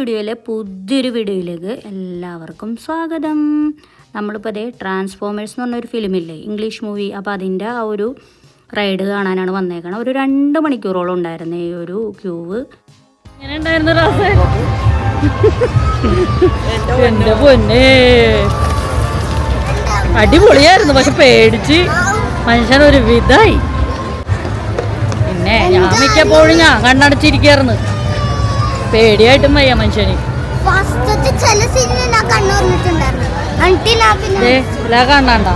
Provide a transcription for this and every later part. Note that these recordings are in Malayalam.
സ്റ്റുഡിയോയിലെ പുതിയൊരു വീഡിയോയിലേക്ക് എല്ലാവർക്കും സ്വാഗതം. നമ്മളിപ്പോൾ അതേ ട്രാൻസ്ഫോമേഴ്സ് എന്ന് പറഞ്ഞൊരു ഫിലിമില്ലേ, ഇംഗ്ലീഷ് മൂവി. അപ്പോൾ അതിൻ്റെ ആ ഒരു റൈഡ് കാണാനാണ് വന്നേക്കണം. ഒരു 2 മണിക്കൂറോളം ഉണ്ടായിരുന്നു ഈ ഒരു ക്യൂവ്. എങ്ങനെ ഉണ്ടായിരുന്നു എൻ്റെ പൊന്നേ, അടിപൊളിയായിരുന്നു. പക്ഷെ പേടിച്ച് മനുഷ്യനൊരു വിധായി. പിന്നെ ഞാൻ മിക്കപ്പോഴും ഞാൻ കണ്ണടച്ചിരിക്കായിരുന്നു, പേടിയായിട്ടും വയ്യ മനുഷ്യന്. കണ്ണാണ്ട,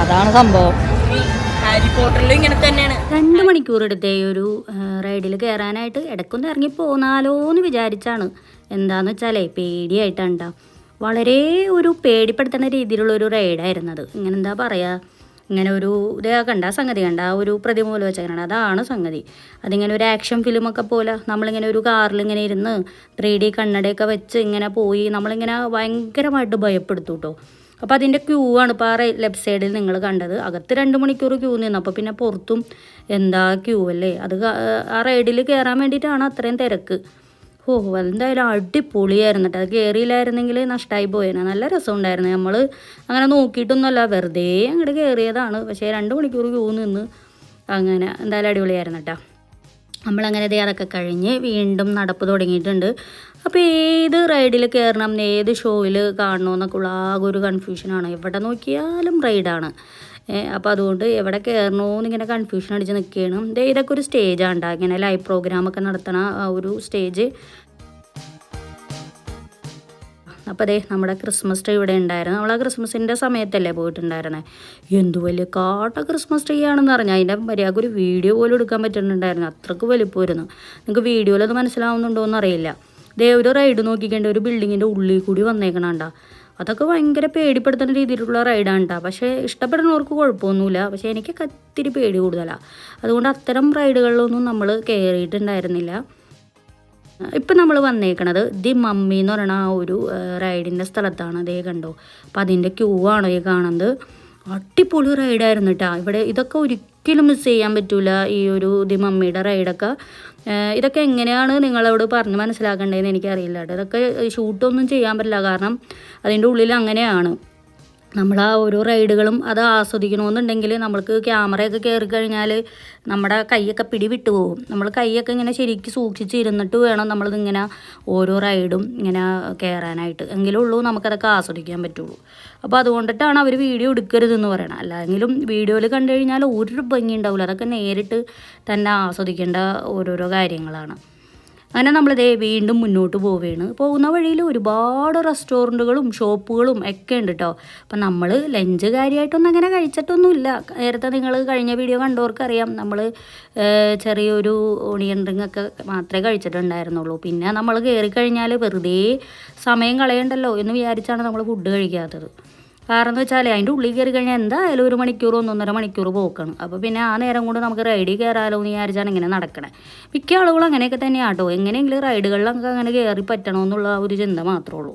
അതാണ് സംഭവം. ഹാരി പോട്ടറിലും ഇങ്ങനെ തന്നെയാണ്. 2 മണിക്കൂർ എടുത്തേ ഒരു റൈഡിൽ കയറാനായിട്ട്. ഇടയ്ക്കൊന്ന് ഇറങ്ങി പോന്നാലോ എന്ന് വിചാരിച്ചാണ്. എന്താന്ന് വെച്ചാലേ പേടിയായിട്ടാണ്. വളരെ ഒരു പേടിപ്പെടുത്തുന്ന രീതിയിലുള്ളൊരു റൈഡായിരുന്നത്. ഇങ്ങനെ എന്താ പറയുക, ഇങ്ങനെ ഒരു ഇതേ കണ്ട സംഗതി കണ്ട ആ ഒരു പ്രതിമ പോലെ വെച്ചേക്കണം, അതാണ് സംഗതി. അതിങ്ങനെ ഒരു ആക്ഷൻ ഫിലിമൊക്കെ പോലെ നമ്മളിങ്ങനെ ഒരു കാറിൽ ഇങ്ങനെ ഇരുന്ന് 3D കണ്ണടയൊക്കെ വെച്ച് ഇങ്ങനെ പോയി നമ്മളിങ്ങനെ ഭയങ്കരമായിട്ട് ഭയപ്പെടുത്തു കേട്ടോ. അപ്പോൾ അതിൻ്റെ ക്യൂ ആണ് ഇപ്പോൾ ആ ലെഫ്റ്റ് സൈഡിൽ നിങ്ങൾ കണ്ടത്. അകത്ത് 2 മണിക്കൂർ ക്യൂ നിന്നു. അപ്പോൾ പിന്നെ പുറത്തും എന്താ ക്യൂ അല്ലേ. അത് ആ റൈഡിൽ കയറാൻ വേണ്ടിയിട്ടാണ് അത്രയും തിരക്ക്. എന്തായാലും അടിപൊളിയായിരുന്നു കേട്ടോ. അത് കയറിയില്ലായിരുന്നെങ്കിൽ നഷ്ടമായി പോയേനെ. നല്ല രസമുണ്ടായിരുന്നു. നമ്മൾ അങ്ങനെ നോക്കിയിട്ടൊന്നുമല്ല, വെറുതെ അങ്ങോട്ട് കയറിയതാണ്. പക്ഷേ 2 മണിക്കൂർ ക്യൂ നിന്ന് അങ്ങനെ എന്തായാലും അടിപൊളിയായിരുന്നു കേട്ടോ. നമ്മളങ്ങനെ അതൊക്കെ കഴിഞ്ഞ് വീണ്ടും നടപ്പ് തുടങ്ങിയിട്ടുണ്ട്. അപ്പോൾ ഏത് റൈഡിൽ കയറണം, ഏത് ഷോയിൽ കാണണമെന്നൊക്കെ ഉള്ള ആകെ ഒരു കൺഫ്യൂഷനാണ്. എവിടെ നോക്കിയാലും റൈഡാണ്. അപ്പോൾ അതുകൊണ്ട് എവിടെ കയറണമെന്ന് ഇങ്ങനെ കൺഫ്യൂഷൻ അടിച്ച് നിൽക്കുകയാണ്. ഇതൊക്കെ ഒരു സ്റ്റേജാണ്, ഇങ്ങനെ ലൈവ് പ്രോഗ്രാമൊക്കെ നടത്തണ ഒരു സ്റ്റേജ്. അപ്പോൾ നമ്മുടെ ക്രിസ്മസ് ട്രീ ഇവിടെ ഉണ്ടായിരുന്നു. നമ്മൾ ആ ക്രിസ്മസിൻ്റെ സമയത്തല്ലേ പോയിട്ടുണ്ടായിരുന്നത്. എന്തു വലിയ ക്രിസ്മസ് ട്രീ ആണെന്ന് പറഞ്ഞാൽ അതിൻ്റെ മര്യാദക്ക് ഒരു വീഡിയോ പോലും എടുക്കാൻ പറ്റുന്നുണ്ടായിരുന്നു. അത്രയ്ക്ക് വലിപ്പമായിരുന്നു. നിങ്ങൾക്ക് വീഡിയോയിലത് മനസ്സിലാവുന്നുണ്ടോ എന്നറിയില്ല. ഒരു റൈഡ് നോക്കിക്കേണ്ട ഒരു ബിൽഡിങ്ങിൻ്റെ ഉള്ളിൽ കൂടി വന്നേക്കണണ്ട. അതൊക്കെ ഭയങ്കര പേടിപ്പെടുത്തുന്ന രീതിയിലുള്ള റൈഡാണ് കേട്ടോ. പക്ഷേ ഇഷ്ടപ്പെടുന്നവർക്ക് കുഴപ്പമൊന്നുമില്ല. പക്ഷേ എനിക്ക് ഇത്തിരി പേടി കൂടുതലാണ്. അതുകൊണ്ട് അത്തരം റൈഡുകളിലൊന്നും നമ്മൾ കയറിയിട്ടുണ്ടായിരുന്നില്ല. ഇപ്പം നമ്മൾ വന്നേക്കണത് ദി മമ്മി എന്ന് പറയുന്ന ആ ഒരു റൈഡിൻ്റെ സ്ഥലത്താണ്. അതേ കണ്ടോ. അപ്പോൾ അതിൻ്റെ ക്യൂ ആണോ ഈ കാണുന്നത്. അടിപൊളി റൈഡായിരുന്നു കേട്ടോ. ഇവിടെ ഇതൊക്കെ ഒരിക്കലും മിസ് ചെയ്യാൻ പറ്റില്ല. ഈ ഒരു ദി മമ്മിയുടെ റൈഡൊക്കെ ഇതൊക്കെ എങ്ങനെയാണ് നിങ്ങളോട് പറഞ്ഞ് മനസ്സിലാക്കേണ്ടതെന്ന് എനിക്കറിയില്ല കേട്ടോ. ഇതൊക്കെ ഷൂട്ടൊന്നും ചെയ്യാൻ പറ്റില്ല, കാരണം അതിൻ്റെ ഉള്ളിൽ അങ്ങനെയാണ്. നമ്മൾ ആ ഓരോ റൈഡുകളും അത് ആസ്വദിക്കണമെന്നുണ്ടെങ്കിൽ നമ്മൾക്ക് ക്യാമറയൊക്കെ കയറി കഴിഞ്ഞാൽ നമ്മുടെ കൈയൊക്കെ പിടിവിട്ട് പോകും. നമ്മൾ കൈയൊക്കെ ഇങ്ങനെ ശരിക്കും സൂക്ഷിച്ച് ഇരുന്നിട്ട് വേണം നമ്മളിതിങ്ങനെ ഓരോ റൈഡും ഇങ്ങനെ കയറാനായിട്ട്. എങ്കിലേ ഉള്ളൂ നമുക്കതൊക്കെ ആസ്വദിക്കാൻ പറ്റുള്ളൂ. അപ്പോൾ അതുകൊണ്ടിട്ടാണ് അവർ വീഡിയോ എടുക്കരുതെന്ന് പറയണം. അല്ലെങ്കിലും വീഡിയോയിൽ കണ്ടു കഴിഞ്ഞാൽ ഒരു ഭംഗി ഉണ്ടാവില്ല. അതൊക്കെ നേരിട്ട് തന്നെ ആസ്വദിക്കേണ്ട ഓരോരോ കാര്യങ്ങളാണ്. അങ്ങനെ നമ്മളിതേ വീണ്ടും മുന്നോട്ട് പോവുകയാണ്. പോകുന്ന വഴിയിൽ ഒരുപാട് റെസ്റ്റോറൻറ്റുകളും ഷോപ്പുകളും ഒക്കെ ഉണ്ട് കേട്ടോ. അപ്പം നമ്മൾ ലഞ്ച് കാര്യമായിട്ടൊന്നും അങ്ങനെ കഴിച്ചിട്ടൊന്നുമില്ല. നേരത്തെ നിങ്ങൾ കഴിഞ്ഞ വീഡിയോ കണ്ടവർക്കറിയാം, നമ്മൾ ചെറിയൊരു ഓണിയൻ റിംഗ് ഒക്കെ മാത്രമേ കഴിച്ചിട്ടുണ്ടായിരുന്നുള്ളൂ. പിന്നെ നമ്മൾ കയറി കഴിഞ്ഞാൽ വെറുതെ സമയം കളയണ്ടല്ലോ എന്ന് വിചാരിച്ചാണ് നമ്മൾ ഫുഡ് കഴിക്കാത്തത്. കാരണം എന്ന് വെച്ചാൽ അതിൻ്റെ ഉള്ളിൽ കയറി കഴിഞ്ഞാൽ എന്തായാലും 1 മണിക്കൂർ 1.5 മണിക്കൂർ പോക്കണം. അപ്പോൾ പിന്നെ ആ നേരം കൊണ്ട് നമുക്ക് റൈഡിൽ കയറാമല്ലോ എന്ന് വിചാരിച്ചാണ് ഇങ്ങനെ നടക്കണേ. മിക്ക ആളുകളും അങ്ങനെയൊക്കെ തന്നെയാണ് കേട്ടോ. എങ്ങനെയെങ്കിലും റൈഡുകളിലൊക്കെ അങ്ങനെ കയറി പറ്റണമെന്നുള്ള ഒരു ചിന്ത മാത്രമേ ഉള്ളൂ.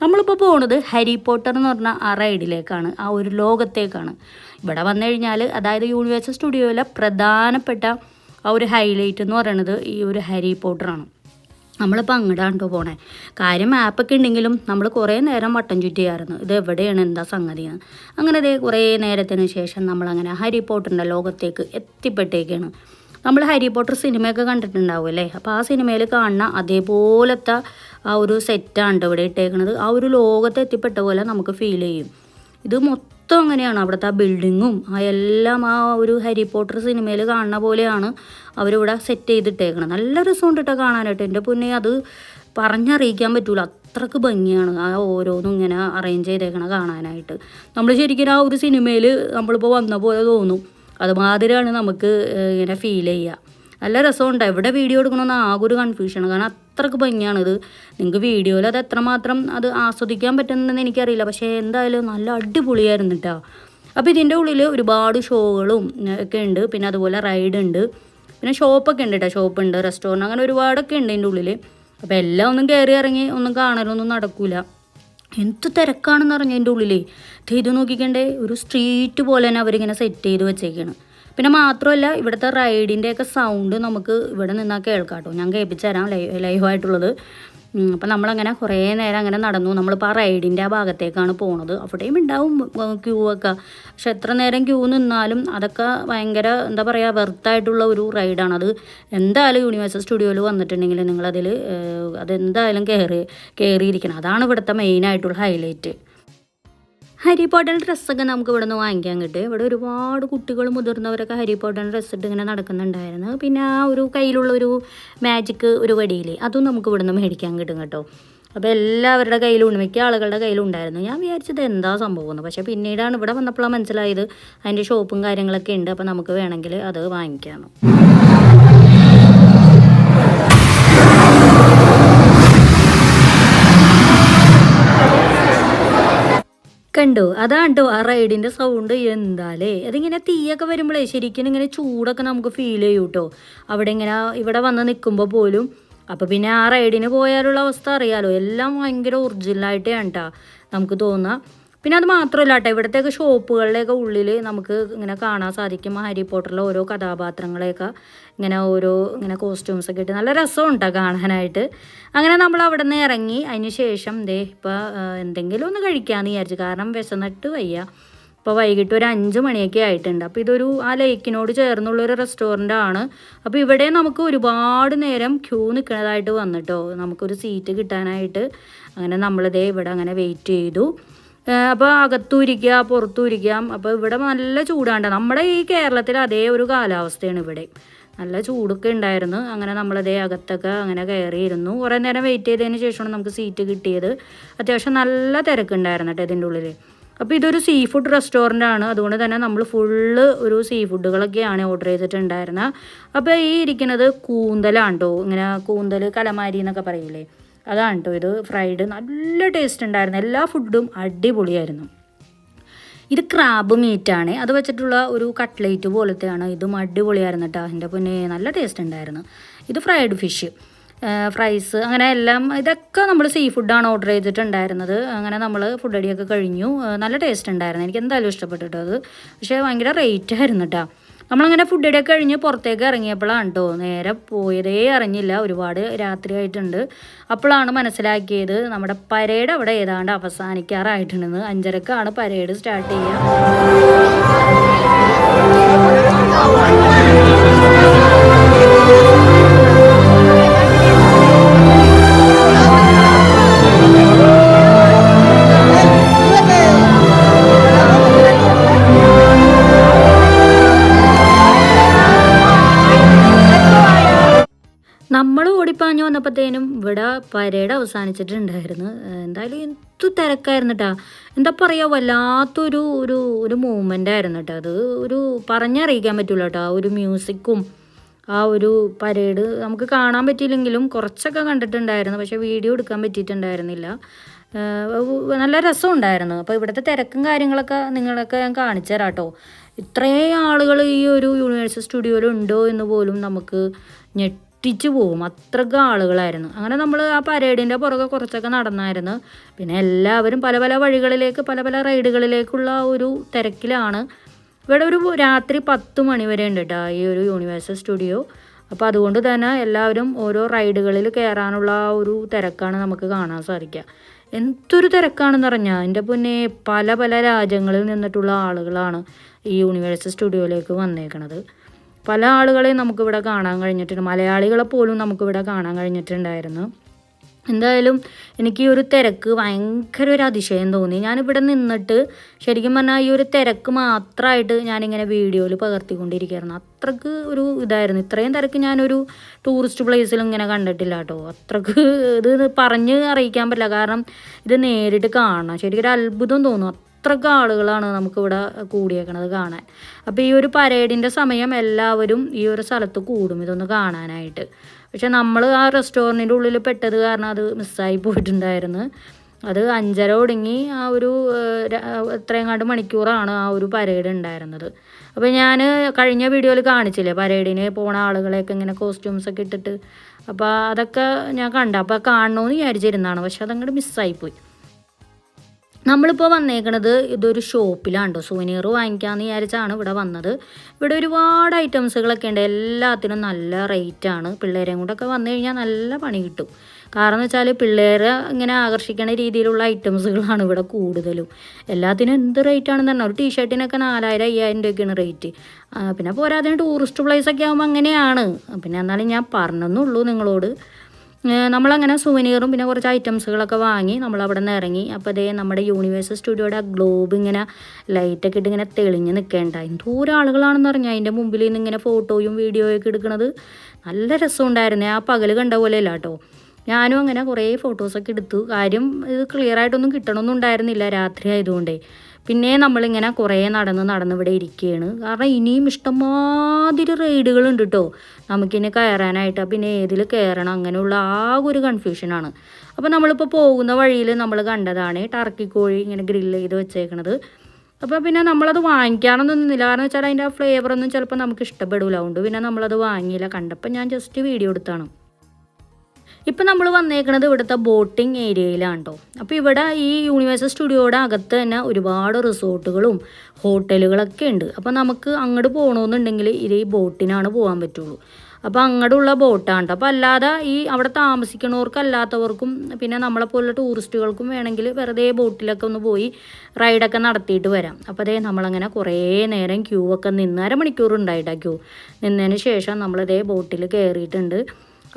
നമ്മളിപ്പോൾ പോകുന്നത് ഹാരി പോട്ടർ എന്ന് പറഞ്ഞ ആ റൈഡിലേക്കാണ്, ആ ഒരു ലോകത്തേക്കാണ്. ഇവിടെ വന്നു കഴിഞ്ഞാൽ അതായത് യൂണിവേഴ്സൽ സ്റ്റുഡിയോയിലെ പ്രധാനപ്പെട്ട ആ ഒരു ഹൈലൈറ്റ് എന്ന് പറയുന്നത് ഈ ഒരു ഹാരി പോട്ടറാണ്. നമ്മളിപ്പോൾ അങ്ങോട്ടാണ് കേട്ടോ പോണേ. കാര്യം മാപ്പൊക്കെ ഉണ്ടെങ്കിലും നമ്മൾ കുറേ നേരം വട്ടം ചുറ്റിയായിരുന്നു, ഇത് എവിടെയാണ് എന്താ സംഗതിയാണ്. അങ്ങനെ കുറേ നേരത്തിന് ശേഷം നമ്മളങ്ങനെ ഹാരി പോട്ടറിൻ്റെ ലോകത്തേക്ക് എത്തിപ്പെട്ടേക്കാണ്. നമ്മൾ ഹാരി പോട്ടർ സിനിമയൊക്കെ കണ്ടിട്ടുണ്ടാവും അല്ലേ. അപ്പോൾ ആ സിനിമയിൽ കാണുന്ന അതേപോലത്തെ ആ ഒരു സെറ്റാണ് ഇവിടെ ഇട്ടേക്കണത്. ആ ഒരു ലോകത്ത് എത്തിപ്പെട്ട പോലെ നമുക്ക് ഫീൽ ചെയ്യും. ഇത് മൊത്തം അങ്ങനെയാണ്. അവിടുത്തെ ആ ബിൽഡിങ്ങും ആ എല്ലാം ആ ഒരു ഹാരി പോട്ടർ സിനിമയിൽ കാണുന്ന പോലെയാണ് അവരിവിടെ സെറ്റ് ചെയ്തിട്ടേക്കണം. നല്ല രസമുണ്ട് കേട്ടോ കാണാനായിട്ട്. എൻ്റെ പൊന്നെ, അത് പറഞ്ഞറിയിക്കാൻ പറ്റൂല, അത്രക്ക് ഭംഗിയാണ് ആ ഓരോന്നും ഇങ്ങനെ അറേഞ്ച് ചെയ്തേക്കണം കാണാനായിട്ട്. നമ്മൾ ശരിക്കും ആ ഒരു സിനിമയിൽ നമ്മളിപ്പോൾ വന്ന പോലെ തോന്നും. അതുമാതിരിയാണ് നമുക്ക് ഇങ്ങനെ ഫീൽ ചെയ്യുക. നല്ല രസമുണ്ട്. എവിടെ വീഡിയോ എടുക്കണമെന്ന് ആകെ ഒരു കൺഫ്യൂഷനാണ്, കാരണം അത്രക്ക് ഭംഗിയാണിത്. നിങ്ങൾക്ക് വീഡിയോയിൽ അത് എത്രമാത്രം അത് ആസ്വദിക്കാൻ പറ്റുന്നതെന്ന് എനിക്കറിയില്ല. പക്ഷേ എന്തായാലും നല്ല അടിപൊളിയായിരുന്നു കേട്ടോ. അപ്പോൾ ഇതിൻ്റെ ഉള്ളിൽ ഒരുപാട് ഷോകളും ഒക്കെ ഉണ്ട്. പിന്നെ അതുപോലെ റൈഡ് ഉണ്ട്, പിന്നെ ഷോപ്പൊക്കെ ഉണ്ട് കേട്ടോ. ഷോപ്പുണ്ട്, റെസ്റ്റോറൻറ്റ്, അങ്ങനെ ഒരുപാടൊക്കെ ഉണ്ട് ഇതിൻ്റെ ഉള്ളിൽ. അപ്പോൾ എല്ലാം ഒന്നും കയറി ഇറങ്ങി ഒന്നും കാണാനൊന്നും നടക്കില്ല. എന്ത് തിരക്കാണെന്ന് പറഞ്ഞാൽ ഇതിൻ്റെ ഉള്ളിൽ. ഇത് നോക്കിക്കണ്ടേ, ഒരു സ്ട്രീറ്റ് പോലെ തന്നെ അവരിങ്ങനെ സെറ്റ് ചെയ്ത് വെച്ചേക്കാണ്. പിന്നെ മാത്രമല്ല ഇവിടുത്തെ റൈഡിൻ്റെയൊക്കെ സൗണ്ട് നമുക്ക് ഇവിടെ നിന്നാൽ കേൾക്കാം കേട്ടോ. ഞാൻ കേൾപ്പിച്ചു തരാം ലൈവായിട്ടുള്ളത്. അപ്പം നമ്മളങ്ങനെ കുറേ നേരം അങ്ങനെ നടന്നു. നമ്മളിപ്പോൾ ആ റൈഡിൻ്റെ ആ ഭാഗത്തേക്കാണ് പോണത്. അവിടെയും ഉണ്ടാവും ക്യൂ ഒക്കെ. പക്ഷെ എത്ര നേരം ക്യൂ നിന്നാലും അതൊക്കെ ഭയങ്കര എന്താ പറയുക വെർത്തായിട്ടുള്ള ഒരു റൈഡാണ്. അത് എന്തായാലും യൂണിവേഴ്സൽ സ്റ്റുഡിയോയിൽ വന്നിട്ടുണ്ടെങ്കിൽ നിങ്ങളതിൽ അതെന്തായാലും കയറിയിരിക്കണം. അതാണ് ഇവിടുത്തെ മെയിനായിട്ടുള്ള ഹൈലൈറ്റ്. ഹാരി പോട്ടറിൻ്റെ ഡ്രസ്സൊക്കെ നമുക്ക് ഇവിടെ നിന്ന് വാങ്ങിക്കാൻ കിട്ടും. ഇവിടെ ഒരുപാട് കുട്ടികൾ മുതിർന്നവരൊക്കെ ഹാരി പോട്ടറിൻ്റെ ഡ്രസ്സ് ഇട്ട് ഇങ്ങനെ നടക്കുന്നുണ്ടായിരുന്നു. പിന്നെ ആ ഒരു കയ്യിലുള്ള ഒരു മാജിക് ഒരു വടിയിൽ അതും നമുക്ക് ഇവിടെ നിന്ന് മേടിക്കാൻ കിട്ടും കേട്ടോ. അപ്പോൾ എല്ലാവരുടെ കയ്യിലും മിക്ക ആളുകളുടെ കയ്യിലും ഉണ്ടായിരുന്നു. ഞാൻ വിചാരിച്ചത് എന്താ സംഭവമെന്ന്. പക്ഷേ പിന്നീടാണ് ഇവിടെ വന്നപ്പോഴാണ് മനസ്സിലായത് അതിൻ്റെ ഷോപ്പും കാര്യങ്ങളൊക്കെ ഉണ്ട്. അപ്പോൾ നമുക്ക് വേണമെങ്കിൽ അത് വാങ്ങിക്കാം. കണ്ടോ, അതാണ് കേട്ടോ ആ റൈഡിൻ്റെ സൗണ്ട്. എന്താലേ അതിങ്ങനെ തീയൊക്കെ വരുമ്പോഴേ ശരിക്കും ഇങ്ങനെ ചൂടൊക്കെ നമുക്ക് ഫീൽ ചെയ്യും കേട്ടോ അവിടെ ഇങ്ങനെ ഇവിടെ വന്ന് നിൽക്കുമ്പോൾ പോലും. അപ്പോൾ പിന്നെ ആ റൈഡിന് പോയാലുള്ള അവസ്ഥ അറിയാലോ, എല്ലാം ഭയങ്കര ഒറിജിനലായിട്ടാണ് കേട്ടോ നമുക്ക് തോന്നുക. പിന്നെ അത് മാത്രമല്ല കേട്ടോ, ഇവിടത്തേക്ക് ഷോപ്പുകളുടെയൊക്കെ ഉള്ളിൽ നമുക്ക് ഇങ്ങനെ കാണാൻ സാധിക്കും ഹാരി പോട്ടറിലെ ഓരോ കഥാപാത്രങ്ങളെയൊക്കെ ഇങ്ങനെ കോസ്റ്റ്യൂംസൊക്കെ ഇട്ട് നല്ല രസമുണ്ടോ കാണാനായിട്ട്. അങ്ങനെ നമ്മൾ അവിടെ നിന്ന് ഇറങ്ങി. അതിന് ശേഷം ഇപ്പോൾ എന്തെങ്കിലും ഒന്ന് കഴിക്കാമെന്ന് വിചാരിച്ചു, കാരണം വിശന്നിട്ട് വയ്യ. ഇപ്പോൾ വൈകിട്ട് ഒരു 5 മണിയൊക്കെ ആയിട്ടുണ്ട്. അപ്പോൾ ഇതൊരു ആ ലേക്കിനോട് ചേർന്നുള്ളൊരു റെസ്റ്റോറൻ്റ് ആണ്. അപ്പോൾ ഇവിടെ നമുക്ക് ഒരുപാട് നേരം ക്യൂ നിൽക്കുന്നതായിട്ട് വന്നിട്ടോ, നമുക്കൊരു സീറ്റ് കിട്ടാനായിട്ട്. അങ്ങനെ നമ്മളിതേ ഇവിടെ അങ്ങനെ വെയിറ്റ് ചെയ്തു. അപ്പോൾ അകത്തും ഇരിക്കുക പുറത്തും ഇരിക്കാം. അപ്പോൾ ഇവിടെ നല്ല ചൂടാണ്ട്. നമ്മുടെ ഈ കേരളത്തിൽ അതേ ഒരു കാലാവസ്ഥയാണ് ഇവിടെ, നല്ല ചൂടൊക്കെ ഉണ്ടായിരുന്നു. അങ്ങനെ നമ്മളതേ അകത്തൊക്കെ അങ്ങനെ കയറിയിരുന്നു. കുറേ നേരം വെയിറ്റ് ചെയ്തതിന് ശേഷമാണ് നമുക്ക് സീറ്റ് കിട്ടിയത്. അത്യാവശ്യം നല്ല തിരക്കുണ്ടായിരുന്നു കേട്ടോ ഇതിൻ്റെ ഉള്ളിൽ. അപ്പോൾ ഇതൊരു സീ ഫുഡ് റെസ്റ്റോറൻ്റ് ആണ്. അതുകൊണ്ട് തന്നെ നമ്മൾ ഫുള്ള് ഒരു സീ ഫുഡുകളൊക്കെയാണ് ഓർഡർ ചെയ്തിട്ടുണ്ടായിരുന്നത്. അപ്പോൾ ഈ ഇരിക്കുന്നത് കൂന്തലാണ് കേട്ടോ, ഇങ്ങനെ കൂന്തൽ കലമാരി എന്നൊക്കെ പറയില്ലേ, അതാണ് കേട്ടോ ഇത് ഫ്രൈഡ്. നല്ല ടേസ്റ്റ് ഉണ്ടായിരുന്നു, എല്ലാ ഫുഡും അടിപൊളിയായിരുന്നു. ഇത് ക്രാബ് മീറ്റാണ്, അത് വെച്ചിട്ടുള്ള ഒരു കട്ട്ലേറ്റ് പോലത്തെയാണ്. ഇതും അടിപൊളിയായിരുന്നു കേട്ടോ. അതിൻ്റെ പിന്നെ നല്ല ടേസ്റ്റ് ഉണ്ടായിരുന്നു. ഇത് ഫ്രൈഡ് ഫിഷ്, ഫ്രൈസ്, അങ്ങനെ എല്ലാം ഇതൊക്കെ നമ്മൾ സീ ഫുഡാണ് ഓർഡർ ചെയ്തിട്ടുണ്ടായിരുന്നത്. അങ്ങനെ നമ്മൾ ഫുഡ് അടിയൊക്കെ കഴിഞ്ഞു. നല്ല ടേസ്റ്റ് ഉണ്ടായിരുന്നു, എനിക്ക് എന്തായാലും ഇഷ്ടപ്പെട്ടിട്ടോ അത്. പക്ഷേ ഭയങ്കര റേറ്റ് ആയിരുന്നു കേട്ടോ. നമ്മളങ്ങനെ ഫുഡ് അടിയൊക്കെ കഴിഞ്ഞ് പുറത്തേക്ക് ഇറങ്ങിയപ്പോഴാണ് കേട്ടോ, നേരെ പോയതേ അറിഞ്ഞില്ല, ഒരുപാട് രാത്രിയായിട്ടുണ്ട്. അപ്പോഴാണ് മനസ്സിലാക്കിയത് നമ്മുടെ പരേഡ് അവിടെ ഏതാണ്ട് അവസാനിക്കാറായിട്ടുണ്ടെന്ന്. 5:30ക്കാണ് പരേഡ് സ്റ്റാർട്ട് ചെയ്യുക. നമ്മൾ ഓടിപ്പാഞ്ഞു വന്നപ്പോഴത്തേനും ഇവിടെ പരേഡ് അവസാനിച്ചിട്ടുണ്ടായിരുന്നു. എന്തായാലും എന്തു തിരക്കായിരുന്നു കേട്ടോ. എന്താ പറയുക, വല്ലാത്തൊരു ഒരു ഒരു മൂവ്മെൻ്റ് ആയിരുന്നു കേട്ടോ. അത് ഒരു പറഞ്ഞറിയിക്കാൻ പറ്റില്ല കേട്ടോ. ആ ഒരു മ്യൂസിക്കും ആ ഒരു പരേഡ് നമുക്ക് കാണാൻ പറ്റിയില്ലെങ്കിലും കുറച്ചൊക്കെ കണ്ടിട്ടുണ്ടായിരുന്നു. പക്ഷേ വീഡിയോ എടുക്കാൻ പറ്റിയിട്ടുണ്ടായിരുന്നില്ല. നല്ല രസമുണ്ടായിരുന്നു. അപ്പോൾ ഇവിടുത്തെ തിരക്കും കാര്യങ്ങളൊക്കെ നിങ്ങളൊക്കെ ഞാൻ കാണിച്ചു തരാം കേട്ടോ. ഇത്രയും ആളുകൾ ഈ ഒരു യൂണിവേഴ്സൽ സ്റ്റുഡിയോയിൽ ഉണ്ടോ എന്ന് പോലും നമുക്ക് ഞെട്ടിച്ചു പോവും, അത്രയ്ക്ക് ആളുകളായിരുന്നു. അങ്ങനെ നമ്മൾ ആ പരേഡിൻ്റെ പുറകെ കുറച്ചൊക്കെ നടന്നായിരുന്നു. പിന്നെ എല്ലാവരും പല പല വഴികളിലേക്ക് പല പല റൈഡുകളിലേക്കുള്ള ഒരു തിരക്കിലാണ്. ഇവിടെ ഒരു രാത്രി 10 മണി വരെ ഉണ്ട് കേട്ടോ ഈ ഒരു യൂണിവേഴ്സൽ സ്റ്റുഡിയോ. അപ്പോൾ അതുകൊണ്ട് തന്നെ എല്ലാവരും ഓരോ റൈഡുകളിൽ കയറാനുള്ള ആ ഒരു തിരക്കാണ് നമുക്ക് കാണാൻ സാധിക്കുക. എന്തൊരു തിരക്കാണെന്ന് പറഞ്ഞാൽ, എൻ്റെ പിന്നെ പല പല രാജ്യങ്ങളിൽ നിന്നിട്ടുള്ള ആളുകളാണ് ഈ യൂണിവേഴ്സൽ സ്റ്റുഡിയോയിലേക്ക് വന്നേക്കണത്. പല ആളുകളെയും നമുക്കിവിടെ കാണാൻ കഴിഞ്ഞിട്ടുണ്ട്, മലയാളികളെ പോലും നമുക്കിവിടെ കാണാൻ കഴിഞ്ഞിട്ടുണ്ടായിരുന്നു. എന്തായാലും എനിക്ക് ഈ ഒരു തിരക്ക് ഭയങ്കര ഒരു അതിശയം തോന്നി. ഞാനിവിടെ നിന്നിട്ട് ശരിക്കും പറഞ്ഞാൽ ഈ ഒരു തിരക്ക് മാത്രമായിട്ട് ഞാനിങ്ങനെ വീഡിയോയിൽ പകർത്തിക്കൊണ്ടിരിക്കുകയായിരുന്നു. അത്രക്ക് ഒരു ഇതായിരുന്നു. ഇത്രയും തിരക്ക് ഞാനൊരു ടൂറിസ്റ്റ് പ്ലേസിലും ഇങ്ങനെ കണ്ടിട്ടില്ല കേട്ടോ. അത്രക്ക് ഇത് പറഞ്ഞ് അറിയിക്കാൻ പറ്റില്ല, കാരണം ഇത് നേരിട്ട് കാണണം. ശരിക്കും ഒരു അത്ഭുതം തോന്നും, അത്രക്ക് ആളുകളാണ് നമുക്കിവിടെ കൂടിയേക്കണത് കാണാൻ. അപ്പോൾ ഈ ഒരു പരേഡിൻ്റെ സമയം എല്ലാവരും ഈ ഒരു സ്ഥലത്ത് കൂടും ഇതൊന്ന് കാണാനായിട്ട്. പക്ഷെ നമ്മൾ ആ റെസ്റ്റോറൻറ്റിൻ്റെ ഉള്ളിൽ പെട്ടത് കാരണം അത് മിസ്സായി പോയിട്ടുണ്ടായിരുന്നു. അത് 5:30 ഒടുങ്ങി ആ ഒരു എത്രയെങ്ങാണ്ട് മണിക്കൂറാണ് ആ ഒരു പരേഡ് ഉണ്ടായിരുന്നത്. അപ്പോൾ ഞാൻ കഴിഞ്ഞ വീഡിയോയിൽ കാണിച്ചില്ലേ പരേഡിന് പോണ ആളുകളെയൊക്കെ ഇങ്ങനെ കോസ്റ്റ്യൂംസൊക്കെ ഇട്ടിട്ട്. അപ്പോൾ അതൊക്കെ ഞാൻ കണ്ട, അപ്പോൾ കാണണമെന്ന് വിചാരിച്ചിരുന്നതാണ്, പക്ഷെ അതങ്ങോട്ട് മിസ്സായിപ്പോയി. നമ്മളിപ്പോൾ വന്നേക്കണത് ഇതൊരു ഷോപ്പിലാണ് കേട്ടോ. സുവനീർ വാങ്ങിക്കാമെന്ന് വിചാരിച്ചാണ് ഇവിടെ വന്നത്. ഇവിടെ ഒരുപാട് ഐറ്റംസുകളൊക്കെ ഉണ്ട്, എല്ലാത്തിനും നല്ല റേറ്റാണ്. പിള്ളേരെയും കൂടെയൊക്കെ വന്നു കഴിഞ്ഞാൽ നല്ല പണി കിട്ടും. കാരണം എന്ന് വെച്ചാൽ പിള്ളേരെ ഇങ്ങനെ ആകർഷിക്കുന്ന രീതിയിലുള്ള ഐറ്റംസുകളാണ് ഇവിടെ കൂടുതലും. എല്ലാത്തിനും എന്ത് റേറ്റ് ആണെന്ന് പറഞ്ഞാൽ ഒരു ടീഷർട്ടിനൊക്കെ 4000-5000 രൂപയൊക്കെയാണ് റേറ്റ്. പിന്നെ പോരാതെ ടൂറിസ്റ്റ് പ്ലേസൊക്കെ ആകുമ്പോൾ അങ്ങനെയാണ്. പിന്നെ എന്നാലും ഞാൻ പറഞ്ഞെന്നുള്ളൂ നിങ്ങളോട്. നമ്മളങ്ങനെ സുവനീറും പിന്നെ കുറച്ച് ഐറ്റംസുകളൊക്കെ വാങ്ങി നമ്മളവിടെ നിന്ന് ഇറങ്ങി. അപ്പോൾ അതേ നമ്മുടെ യൂണിവേഴ്സൽ സ്റ്റുഡിയോയുടെ ആ ഗ്ലോബ് ഇങ്ങനെ ലൈറ്റൊക്കെ ഇട്ട് ഇങ്ങനെ തെളിഞ്ഞ് നിൽക്കേണ്ടായി. എന്തോരം ആളുകളാണെന്ന് പറഞ്ഞാൽ അതിൻ്റെ മുമ്പിൽ നിന്ന് ഇങ്ങനെ ഫോട്ടോയും വീഡിയോയൊക്കെ എടുക്കുന്നത്. നല്ല രസമുണ്ടായിരുന്നേ. ആ പകൽ കണ്ട പോലെ അല്ല കേട്ടോ. ഞാനും അങ്ങനെ കുറേ ഫോട്ടോസൊക്കെ എടുത്തു. കാര്യം ഇത് ക്ലിയറായിട്ടൊന്നും കിട്ടണമെന്നും ഉണ്ടായിരുന്നില്ല രാത്രി ആയതുകൊണ്ടേ. പിന്നെ നമ്മളിങ്ങനെ കുറേ നടന്ന് ഇവിടെ ഇരിക്കുകയാണ്. കാരണം ഇനിയും ഇഷ്ടംമാതിരി റൈഡുകളുണ്ട് കേട്ടോ നമുക്കിനി കയറാനായിട്ട്. പിന്നെ ഏതിൽ കയറണം അങ്ങനെയുള്ള ആകെ ഒരു കൺഫ്യൂഷനാണ്. അപ്പോൾ നമ്മളിപ്പോൾ പോകുന്ന വഴിയിൽ നമ്മൾ കണ്ടതാണ് ടർക്കി കോഴി ഇങ്ങനെ ഗ്രില്ല് ചെയ്ത് വെച്ചേക്കണത്. അപ്പോൾ പിന്നെ നമ്മളത് വാങ്ങിക്കാനൊന്നുമില്ല. കാരണം വെച്ചാൽ അതിൻ്റെ ആ ഫ്ലേവറൊന്നും ചിലപ്പോൾ നമുക്ക് ഇഷ്ടപ്പെടില്ല. അതുകൊണ്ട് പിന്നെ നമ്മളത് വാങ്ങിയില്ല. കണ്ടപ്പോൾ ഞാൻ ജസ്റ്റ് വീഡിയോ എടുത്താണ്. ഇപ്പം നമ്മൾ വന്നേക്കുന്നത് ഇവിടുത്തെ ബോട്ടിംഗ് ഏരിയയിലാണ് കേട്ടോ. അപ്പോൾ ഇവിടെ ഈ യൂണിവേഴ്സൽ സ്റ്റുഡിയോയുടെ അകത്ത് തന്നെ ഒരുപാട് റിസോർട്ടുകളും ഹോട്ടലുകളൊക്കെ ഉണ്ട്. അപ്പോൾ നമുക്ക് അങ്ങോട്ട് പോകണമെന്നുണ്ടെങ്കിൽ ഇത് ഈ ബോട്ടിനാണ് പോകാൻ പറ്റുള്ളൂ. അപ്പോൾ അങ്ങോട്ടുള്ള ബോട്ടാണ് കേട്ടോ. അപ്പോൾ അല്ലാതെ ഈ അവിടെ താമസിക്കുന്നവർക്കല്ലാത്തവർക്കും പിന്നെ നമ്മളെപ്പോലുള്ള ടൂറിസ്റ്റുകൾക്കും വേണമെങ്കിൽ വെറുതെ ബോട്ടിലൊക്കെ ഒന്ന് പോയി റൈഡൊക്കെ നടത്തിയിട്ട് വരാം. അപ്പോൾ അതേ നമ്മളങ്ങനെ കുറേ നേരം ക്യൂ ഒക്കെ നിന്ന് 1/2 മണിക്കൂർ ഉണ്ടായിട്ടാണ് ക്യൂ നിന്നതിന് ശേഷം നമ്മളിതേ ബോട്ടിൽ കയറിയിട്ടുണ്ട്.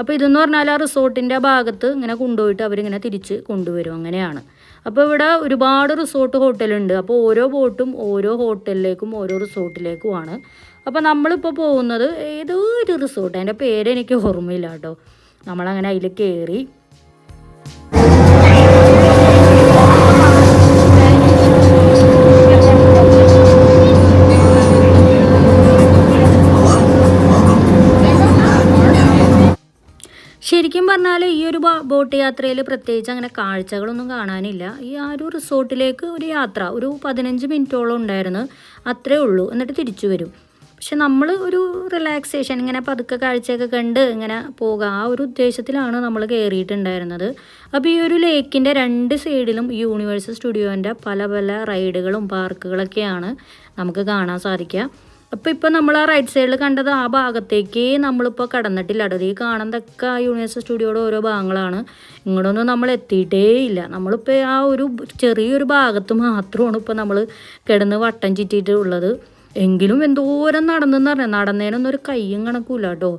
അപ്പോൾ ഇതെന്ന് പറഞ്ഞാൽ ആ റിസോർട്ടിൻ്റെ ഭാഗത്ത് ഇങ്ങനെ കൊണ്ടുപോയിട്ട് അവരിങ്ങനെ തിരിച്ച് കൊണ്ടുവരും. അങ്ങനെയാണ്. അപ്പോൾ ഇവിടെ ഒരുപാട് റിസോർട്ട് ഹോട്ടലുണ്ട്. അപ്പോൾ ഓരോ ബോട്ടും ഓരോ ഹോട്ടലിലേക്കും ഓരോ റിസോർട്ടിലേക്കുമാണ്. അപ്പോൾ നമ്മളിപ്പോൾ പോകുന്നത് ഏതോ ഒരു റിസോർട്ട്, അതിൻ്റെ പേര് എനിക്ക് ഓർമ്മയില്ല കേട്ടോ. നമ്മളങ്ങനെ അതിൽ കയറി. ശരിക്കും പറഞ്ഞാൽ ഈ ഒരു ബോട്ട് യാത്രയിൽ പ്രത്യേകിച്ച് അങ്ങനെ കാഴ്ചകളൊന്നും കാണാനില്ല. ഈ ആ ഒരു റിസോർട്ടിലേക്ക് ഒരു യാത്ര ഒരു 15 മിനിറ്റോളം ഉണ്ടായിരുന്നു, അത്രേ ഉള്ളൂ. എന്നിട്ട് തിരിച്ചു വരും. പക്ഷെ നമ്മൾ ഒരു റിലാക്സേഷൻ ഇങ്ങനെ പതുക്കെ കാഴ്ചയൊക്കെ കണ്ട് ഇങ്ങനെ പോകുക ആ ഒരു ഉദ്ദേശത്തിലാണ് നമ്മൾ കയറിയിട്ടുണ്ടായിരുന്നത്. അപ്പോൾ ഈ ഒരു ലേക്കിൻ്റെ 2 സൈഡിലും ഈ യൂണിവേഴ്സൽ സ്റ്റുഡിയോൻ്റെ പല പല റൈഡുകളും പാർക്കുകളൊക്കെയാണ് നമുക്ക് കാണാൻ സാധിക്കുക. അപ്പോൾ ഇപ്പോൾ നമ്മൾ ആ റൈറ്റ് സൈഡിൽ കണ്ടത് ആ ഭാഗത്തേക്ക് നമ്മളിപ്പോൾ കടന്നിട്ടില്ല കേട്ടോ. ഈ കാണുന്നതൊക്കെ ആ യൂണിവേഴ്സൽ സ്റ്റുഡിയോയുടെ ഓരോ ഭാഗങ്ങളാണ്. ഇങ്ങോട്ടൊന്നും നമ്മൾ എത്തിയിട്ടേ ഇല്ല. നമ്മളിപ്പോൾ ആ ഒരു ചെറിയൊരു ഭാഗത്ത് മാത്രമാണ് ഇപ്പോൾ നമ്മൾ കിടന്ന് വട്ടം ചുറ്റിയിട്ടുള്ളത്. എങ്കിലും എന്തോരം നടന്നെന്ന് പറഞ്ഞാൽ നടന്നതിനൊന്നും ഒരു കയ്യും കണക്കൂല കേട്ടോ.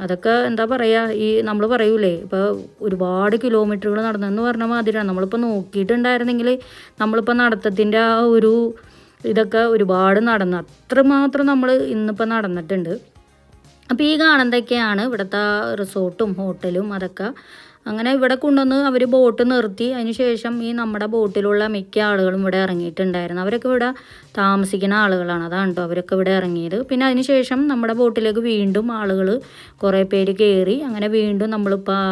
അതൊക്കെ എന്താ പറയുക, ഈ നമ്മൾ പറയൂലേ ഇപ്പോൾ ഒരുപാട് കിലോമീറ്ററുകൾ നടന്നെന്ന് പറഞ്ഞ മാതിരിയാണ്. നമ്മളിപ്പോൾ നോക്കിയിട്ടുണ്ടായിരുന്നെങ്കിൽ നമ്മളിപ്പോൾ നടത്തത്തിൻ്റെ ആ ഒരു ഇതൊക്കെ ഒരുപാട് നടന്നു. അത്രമാത്രം നമ്മൾ ഇന്നിപ്പോൾ നടന്നിട്ടുണ്ട്. അപ്പോൾ ഈ കാണുന്നതൊക്കെയാണ് ഇവിടുത്തെ റിസോർട്ടും ഹോട്ടലും. അതൊക്കെ അങ്ങനെ ഇവിടെ കൊണ്ടുവന്ന് അവർ ബോട്ട് നിർത്തി. അതിന് ശേഷം ഈ നമ്മുടെ ബോട്ടിലുള്ള മിക്ക ആളുകളും ഇവിടെ ഇറങ്ങിയിട്ടുണ്ടായിരുന്നു. അവരൊക്കെ ഇവിടെ താമസിക്കുന്ന ആളുകളാണ്. അതാണ് കേട്ടോ അവരൊക്കെ ഇവിടെ ഇറങ്ങിയത്. പിന്നെ അതിന് ശേഷം നമ്മുടെ ബോട്ടിലേക്ക് വീണ്ടും ആളുകൾ കുറേ പേര് കയറി. അങ്ങനെ വീണ്ടും നമ്മളിപ്പോൾ ആ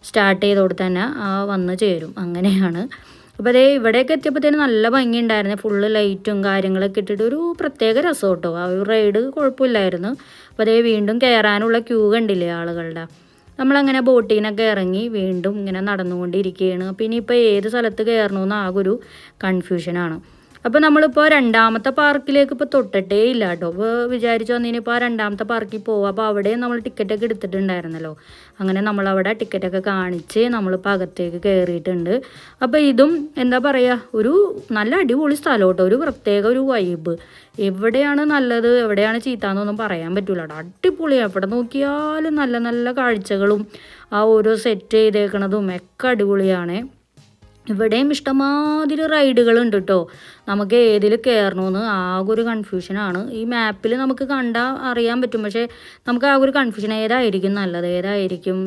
സ്റ്റാർട്ട് ചെയ്തോടെ തന്നെ വന്ന് ചേരും. അങ്ങനെയാണ്. അപ്പോൾ അതേ ഇവിടെയൊക്കെ എത്തിയപ്പോഴത്തേന് നല്ല ഭംഗി ഉണ്ടായിരുന്നു. ഫുള്ള് ലൈറ്റും കാര്യങ്ങളൊക്കെ ഇട്ടിട്ട് ഒരു പ്രത്യേക രസം കേട്ടോ. ആ ഒരു റൈഡ് കുഴപ്പമില്ലായിരുന്നു. അപ്പോൾ അതേ വീണ്ടും കയറാനുള്ള ക്യൂ കണ്ടില്ലേ ആളുകളുടെ. നമ്മളങ്ങനെ ബോട്ടിനൊക്കെ ഇറങ്ങി വീണ്ടും ഇങ്ങനെ നടന്നുകൊണ്ടിരിക്കുകയാണ്. അപ്പോൾ ഇനിയിപ്പോൾ ഏത് സ്ഥലത്ത് കയറണമെന്ന് ആകെ ഒരു കൺഫ്യൂഷനാണ്. അപ്പോൾ നമ്മളിപ്പോൾ 2ാമത്തെ പാർക്കിലേക്ക് ഇപ്പോൾ തൊട്ടിട്ടേ ഇല്ല കേട്ടോ. അപ്പോൾ വിചാരിച്ചു വന്നതിനിപ്പോൾ ആ 2ാമത്തെ പാർക്കിൽ പോവുക. അപ്പോൾ അവിടെ നമ്മൾ ടിക്കറ്റൊക്കെ എടുത്തിട്ടുണ്ടായിരുന്നല്ലോ. അങ്ങനെ നമ്മളവിടെ ടിക്കറ്റൊക്കെ കാണിച്ച് നമ്മളിപ്പോൾ അകത്തേക്ക് കയറിയിട്ടുണ്ട്. അപ്പോൾ ഇതും എന്താ പറയുക, ഒരു നല്ല അടിപൊളി സ്ഥലം കേട്ടോ. ഒരു പ്രത്യേക ഒരു വൈബ്. എവിടെയാണ് നല്ലത് എവിടെയാണ് ചീത്താന്നൊന്നും പറയാൻ പറ്റില്ല കേട്ടോ. അടിപൊളിയാണ്. എവിടെ നോക്കിയാലും നല്ല നല്ല കാഴ്ചകളും ആ ഓരോ സെറ്റ് ചെയ്തേക്കണതും ഒക്കെ അടിപൊളിയാണ്. ഇവിടെയും ഇഷ്ടംമാതിരി റൈഡുകളുണ്ട് കേട്ടോ. നമുക്ക് ഏതിൽ കയറണമെന്ന് ആകെ ഒരു കൺഫ്യൂഷനാണ്. ഈ മാപ്പിൽ നമുക്ക് കണ്ടാൽ അറിയാൻ പറ്റും. പക്ഷേ നമുക്ക് ആകെ ഒരു കൺഫ്യൂഷൻ, ഏതായിരിക്കും നല്ലത് ഏതായിരിക്കും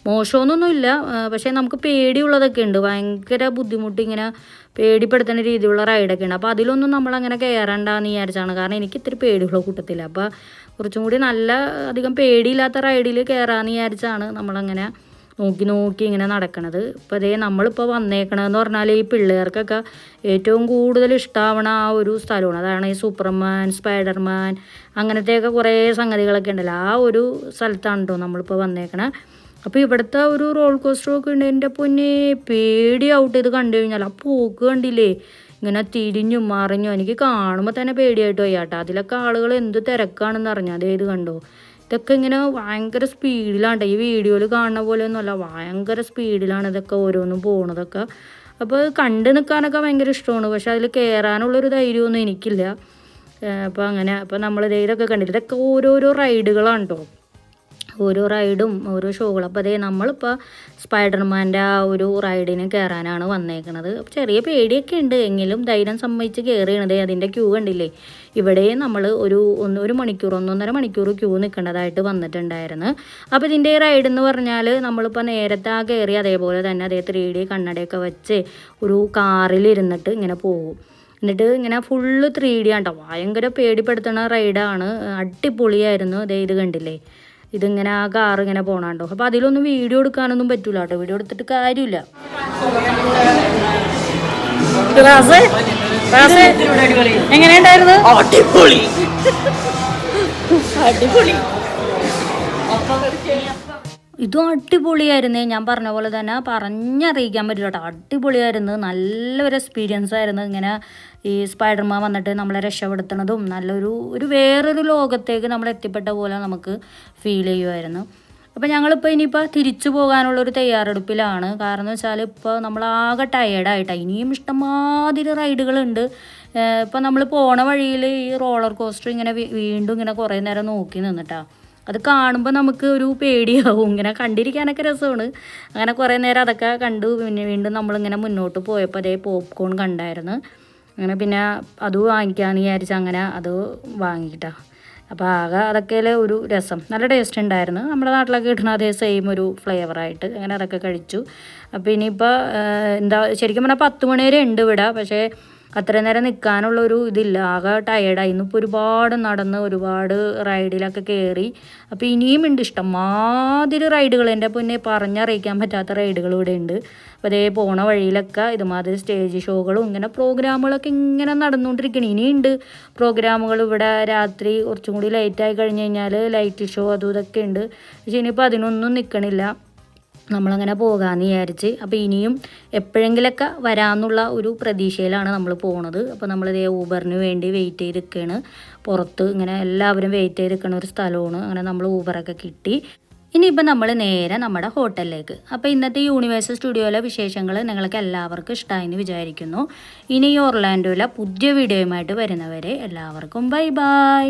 മോശമൊന്നുമില്ല. പക്ഷേ നമുക്ക് പേടിയുള്ളതൊക്കെ ഉണ്ട്. ഭയങ്കര ബുദ്ധിമുട്ട്, ഇങ്ങനെ പേടിപ്പെടുത്തുന്ന രീതിയിലുള്ള റൈഡൊക്കെ ഉണ്ട്. അപ്പോൾ അതിലൊന്നും നമ്മളങ്ങനെ കയറണ്ടെന്ന് വിചാരിച്ചാണ്. കാരണം എനിക്ക് ഇത്തിരി പേടിയുള്ള കൂട്ടത്തില്ല. അപ്പോൾ കുറച്ചും കൂടി നല്ല അധികം പേടിയില്ലാത്ത റൈഡിൽ കയറാമെന്ന് വിചാരിച്ചാണ് നമ്മളങ്ങനെ നോക്കി ഇങ്ങനെ നടക്കണത്. ഇപ്പോൾ അതേ നമ്മളിപ്പോൾ വന്നേക്കണതെന്ന് പറഞ്ഞാൽ ഈ പിള്ളേർക്കൊക്കെ ഏറ്റവും കൂടുതൽ ഇഷ്ടമാവണ ആ ഒരു സ്ഥലമാണ്. അതാണ് ഈ സൂപ്പർമാൻ, സ്പൈഡർമാൻ അങ്ങനത്തെയൊക്കെ കുറേ സംഗതികളൊക്കെ ഉണ്ടല്ലോ. ആ ഒരു സ്ഥലത്താണ് കേട്ടോ നമ്മളിപ്പോൾ വന്നേക്കണേ. അപ്പോൾ ഇവിടുത്തെ ഒരു റോൾ കോസ്റ്ററൊക്കെ ഉണ്ട്. എൻ്റെ പൊന്നെ പേടിയാവട്ടെ ഇത് കണ്ടു കഴിഞ്ഞാൽ. ആ പോക്ക് കണ്ടില്ലേ, ഇങ്ങനെ തിരിഞ്ഞും മറിഞ്ഞും. എനിക്ക് കാണുമ്പോൾ തന്നെ പേടിയായിട്ട് വയ്യാട്ടോ. അതിലൊക്കെ ആളുകൾ എന്ത് തിരക്കാണെന്ന് അറിഞ്ഞാൽ അതേത് കണ്ടോ. ഇതൊക്കെ ഇങ്ങനെ ഭയങ്കര സ്പീഡിലാണ്. ഈ വീഡിയോയിൽ കാണുന്ന പോലെയൊന്നുമല്ല, ഭയങ്കര സ്പീഡിലാണ് ഇതൊക്കെ ഓരോന്നും പോണതൊക്കെ. അപ്പോൾ കണ്ടു നിൽക്കാനൊക്കെ ഭയങ്കര ഇഷ്ടമാണ്, പക്ഷെ അതിൽ കയറാനുള്ളൊരു ധൈര്യമൊന്നും എനിക്കില്ല. അപ്പോൾ അങ്ങനെ അപ്പോൾ നമ്മൾ ഇതൊക്കെ കണ്ടില്ല, ഇതൊക്കെ ഓരോരോ റൈഡുകളാണ് കേട്ടോ, ഓരോ റൈഡും ഓരോ ഷോകൾ. അപ്പോൾ അതേ നമ്മളിപ്പോൾ സ്പൈഡർമാൻ്റെ ആ ഒരു റൈഡിന് കയറാനാണ് വന്നേക്കണത്. ചെറിയ പേടിയൊക്കെ ഉണ്ട്, എങ്കിലും ധൈര്യം സമ്മതിച്ച് കയറിയണത്. അതിൻ്റെ ക്യൂ കണ്ടില്ലേ, ഇവിടെ നമ്മൾ ഒരു മണിക്കൂർ 1.5 മണിക്കൂർ ക്യൂ നിൽക്കേണ്ടതായിട്ട് വന്നിട്ടുണ്ടായിരുന്നു. അപ്പോൾ ഇതിൻ്റെ റൈഡ് എന്ന് പറഞ്ഞാൽ നമ്മളിപ്പോൾ നേരത്തെ ആ കയറി അതേപോലെ തന്നെ അതേ 3D കണ്ണടയൊക്കെ വെച്ച് ഒരു കാറിലിരുന്നിട്ട് ഇങ്ങനെ പോകും. എന്നിട്ട് ഇങ്ങനെ ഫുള്ള് 3D ആണ് കേട്ടോ, ഭയങ്കര പേടിപ്പെടുത്തുന്ന റൈഡാണ്, അടിപൊളിയായിരുന്നു. അതേ ഇത് കണ്ടില്ലേ, ഇതിങ്ങനെ ആ കാർ ഇങ്ങനെ പോകണുണ്ടോ. അപ്പോൾ അതിലൊന്നും വീഡിയോ എടുക്കാനൊന്നും പറ്റൂല കേട്ടോ, വീഡിയോ എടുത്തിട്ട് കാര്യമില്ല. എങ്ങനെയുണ്ടായിരുന്നു? അടിപൊളി അടിപൊളി. ഇതും അടിപൊളിയായിരുന്നേ, ഞാൻ പറഞ്ഞ പോലെ തന്നെ പറഞ്ഞറിയിക്കാൻ പറ്റില്ല കേട്ടോ, അടിപൊളിയായിരുന്നു. നല്ലൊരു എക്സ്പീരിയൻസ് ആയിരുന്നു. ഇങ്ങനെ ഈ സ്പൈഡർമാൻ വന്നിട്ട് നമ്മളെ രക്ഷപ്പെടുത്തുന്നതും ഒരു വേറൊരു ലോകത്തേക്ക് നമ്മൾ എത്തിപ്പെട്ട പോലെ നമുക്ക് ഫീൽ ചെയ്യുമായിരുന്നു. അപ്പോൾ ഞങ്ങളിപ്പോൾ ഇനിയിപ്പോൾ തിരിച്ചു പോകാനുള്ളൊരു തയ്യാറെടുപ്പിലാണ്. കാരണം എന്ന് വെച്ചാൽ ഇപ്പോൾ നമ്മളാകെ ടയേർഡായിട്ടാണ്. ഇനിയും ഇഷ്ടംമാതിരി റൈഡുകളുണ്ട്. ഇപ്പോൾ നമ്മൾ പോണ വഴിയിൽ ഈ റോളർ കോസ്റ്റർ ഇങ്ങനെ വീണ്ടും ഇങ്ങനെ കുറേ നേരം നോക്കി നിന്നിട്ടാണ്. അത് കാണുമ്പോൾ നമുക്ക് ഒരു പേടിയാവും, ഇങ്ങനെ കണ്ടിരിക്കാനൊക്കെ രസമാണ്. അങ്ങനെ കുറേ നേരം അതൊക്കെ കണ്ടു. പിന്നെ വീണ്ടും നമ്മളിങ്ങനെ മുന്നോട്ട് പോയപ്പോൾ അതേ പോപ്കോൺ കണ്ടായിരുന്നു. അങ്ങനെ പിന്നെ അത് വാങ്ങിക്കാമെന്ന് വിചാരിച്ച് അങ്ങനെ അത് വാങ്ങിയിട്ടാ. അപ്പോൾ ആകെ അതൊക്കെ ഒരു രസം, നല്ല ടേസ്റ്റ് ഉണ്ടായിരുന്നു. നമ്മുടെ നാട്ടിലൊക്കെ കിട്ടുന്ന അതേ സെയിം ഒരു ഫ്ലേവറായിട്ട് അങ്ങനെ അതൊക്കെ കഴിച്ചു. അപ്പോൾ ഇനിയിപ്പോൾ ശരിക്കും പറഞ്ഞാൽ 10 മണി വരെ ഉണ്ട് ഇവിടെ, പക്ഷേ അത്രയും നേരം നിൽക്കാനുള്ളൊരു ഇതില്ല, ആകെ ടയേർഡായി. ഇന്നിപ്പോൾ ഒരുപാട് നടന്ന് ഒരുപാട് റൈഡിലൊക്കെ കയറി. അപ്പോൾ ഇനിയും ഉണ്ട് ഇഷ്ടംമാതിരി റൈഡുകൾ, എൻ്റെ പിന്നെ പറഞ്ഞറിയിക്കാൻ പറ്റാത്ത റൈഡുകൾ ഇവിടെ ഉണ്ട്. അപ്പോൾ അതേ പോണ വഴിയിലൊക്കെ ഇതുമാതിരി സ്റ്റേജ് ഷോകളും ഇങ്ങനെ പ്രോഗ്രാമുകളൊക്കെ ഇങ്ങനെ നടന്നുകൊണ്ടിരിക്കണം. ഇനിയുണ്ട് പ്രോഗ്രാമുകൾ ഇവിടെ. രാത്രി കുറച്ചും കൂടി ലേറ്റായി കഴിഞ്ഞ് കഴിഞ്ഞാൽ ലൈറ്റ് ഷോ അതും ഇതൊക്കെ ഉണ്ട്. പക്ഷേ ഇനിയിപ്പോൾ അതിനൊന്നും നിൽക്കണില്ല, നമ്മളങ്ങനെ പോകാമെന്ന് വിചാരിച്ച്. അപ്പോൾ ഇനിയും എപ്പോഴെങ്കിലൊക്കെ വരാമെന്നുള്ള ഒരു പ്രതീക്ഷയിലാണ് നമ്മൾ പോണത്. അപ്പോൾ നമ്മളിതേ ഊബറിന് വേണ്ടി വെയിറ്റ് ചെയ്തിരിക്കുകയാണ് പുറത്ത്. ഇങ്ങനെ എല്ലാവരും വെയിറ്റ് ചെയ്തിരിക്കുന്ന ഒരു സ്ഥലമാണ്. അങ്ങനെ നമ്മൾ ഊബറൊക്കെ കിട്ടി. ഇനിയിപ്പോൾ നമ്മൾ നേരെ നമ്മുടെ ഹോട്ടലിലേക്ക്. അപ്പോൾ ഇന്നത്തെ യൂണിവേഴ്സൽ സ്റ്റുഡിയോയിലെ വിശേഷങ്ങൾ നിങ്ങൾക്ക് എല്ലാവർക്കും ഇഷ്ടമായെന്ന് വിചാരിക്കുന്നു. ഇനി ഈ ഒർലാൻഡോയിലെ പുതിയ വീഡിയോയുമായിട്ട് വരുന്നവരെ എല്ലാവർക്കും ബൈ ബൈ.